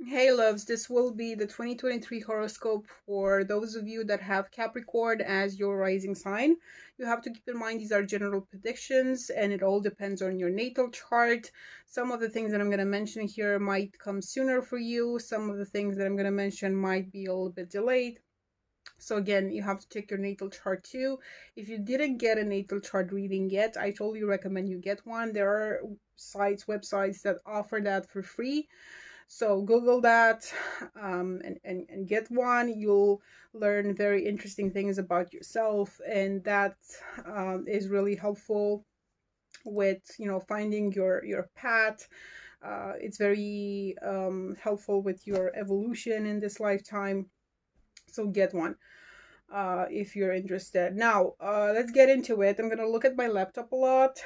Hey loves, this will be the 2023 horoscope for those of you that have Capricorn as your rising sign. You have to keep in mind these are general predictions and it all depends on your natal chart. Some of the things that I'm going to mention here might come sooner for you. Some of the things that I'm going to mention might be a little bit delayed. So again, you have to check your natal chart too. If you didn't get a natal chart reading yet, I totally recommend you get one. There are websites that offer that for free. So Google that and get one. You'll learn very interesting things about yourself, and that is really helpful with finding your path. It's very helpful with your evolution in this lifetime. So get one if you're interested. Now, let's get into it. I'm gonna look at my laptop a lot.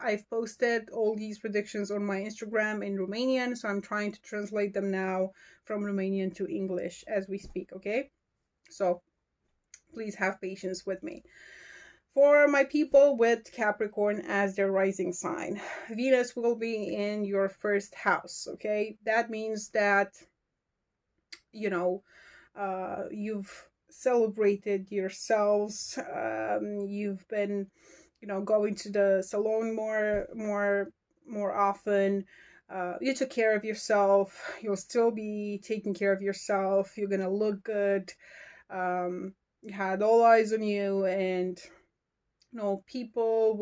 I've posted all these predictions on my Instagram in Romanian, so I'm trying to translate them now from Romanian to English as we speak, okay? So please have patience with me. For my people with Capricorn as their rising sign, Venus will be in your first house, okay? That means that, you know, you've celebrated yourselves. You've been, going to the salon more often. You took care of yourself. You'll still be taking care of yourself. You're gonna look good. You had all eyes on you, and people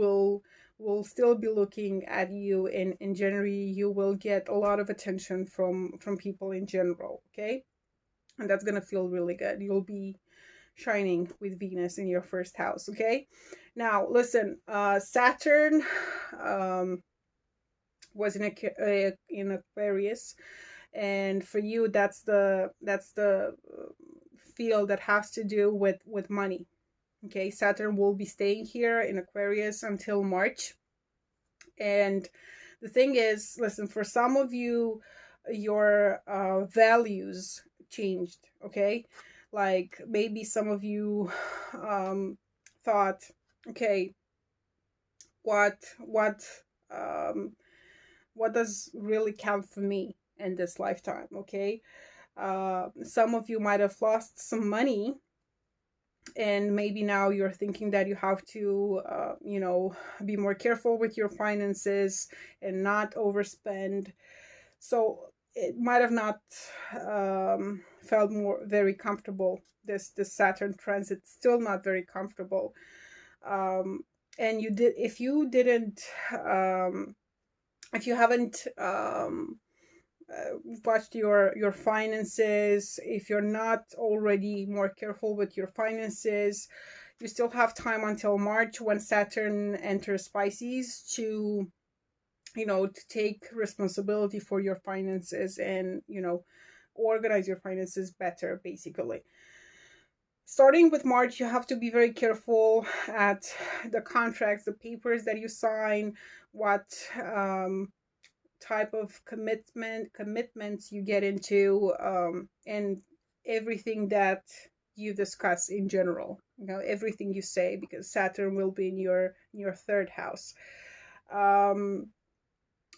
will still be looking at you. And in January, you will get a lot of attention from people in general. Okay, and that's gonna feel really good. You'll be shining with Venus in your first house. Okay, now listen. Saturn was in Aquarius, and for you, that's the field that has to do with money. Okay, Saturn will be staying here in Aquarius until March, and the thing is, listen, for some of you, your values changed. Okay, like maybe some of you thought, okay, what what um what does really count for me in this lifetime? Okay, some of you might have lost some money, and maybe now you're thinking that you have to be more careful with your finances and not overspend. So it might have not felt more very comfortable. This Saturn transit still not very comfortable. um, and you did if you didn't if you haven't watched your finances, if you're not already more careful with your finances, you still have time until March when Saturn enters Pisces to to take responsibility for your finances and organize your finances better, basically. Starting with March, you have to be very careful at the contracts, the papers that you sign, what type of commitments you get into, and everything that you discuss in general. Everything you say, because Saturn will be in your third house. Um,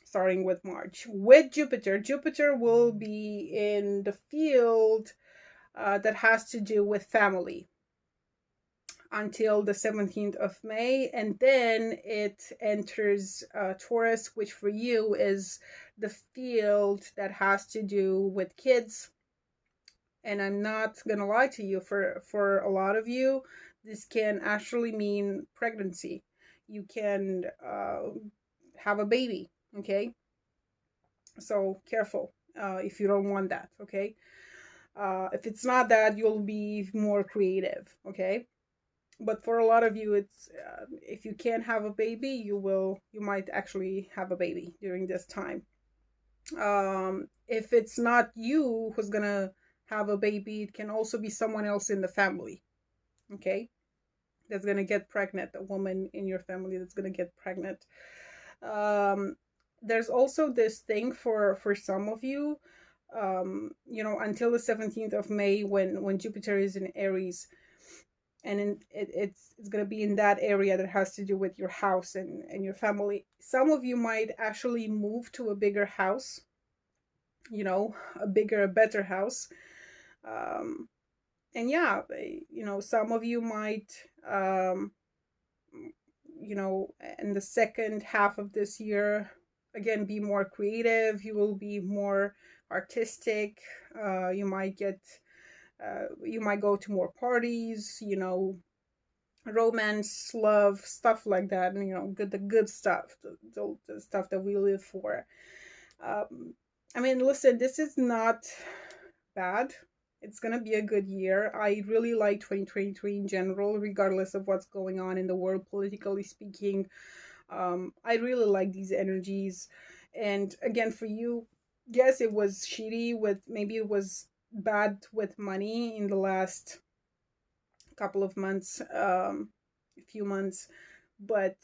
Starting with March. With Jupiter will be in the field that has to do with family until the 17th of May, and then it enters Taurus, which for you is the field that has to do with kids. And I'm not gonna lie to you, for a lot of you, this can actually mean pregnancy. You can have a baby, okay? So careful if you don't want that, okay? If it's not that, you'll be more creative, okay? But for a lot of you, it's if you can't have a baby, you might actually have a baby during this time. If it's not you who's gonna have a baby, it can also be someone else in the family, okay, that's gonna get pregnant, a woman in your family that's gonna get pregnant. um there's also this thing for some of you, until the 17th of May, when Jupiter is in Aries, and it's going to be in that area that has to do with your house and your family. Some of you might actually move to a bigger house, you know, a bigger, a better house. And yeah, you know, some of you might, you know, in the second half of this year, again, be more creative. You will be more artistic. You might get, you might go to more parties, you know, romance, love, stuff like that, and you know, the good stuff, the stuff that we live for. Um, I mean, listen, this is not bad. It's gonna be a good year. I really like 2023 in general, regardless of what's going on in the world, politically speaking. I really like these energies. And again, for you, yes, it was shitty with, maybe it was bad with money in the last couple of months, a few months, but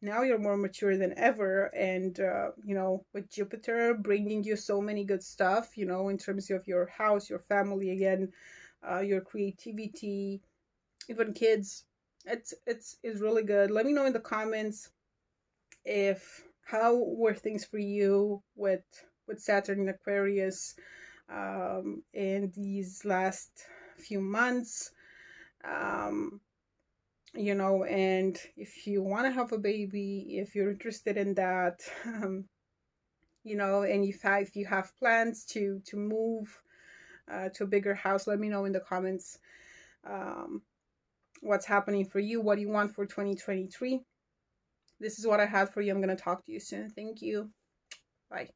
now you're more mature than ever. And you know, with Jupiter bringing you so many good stuff, you know, in terms of your house, your family, again, your creativity, even kids, it's really good. Let me know in the comments if how were things for you with Saturn in Aquarius in these last few months. um you know, and if you want to have a baby, if you're interested in that, you know, and if you have plans to move to a bigger house, let me know in the comments um what's happening for you, what do you want for 2023. This is what I had for you. I'm going to talk to you soon. Thank you. Bye.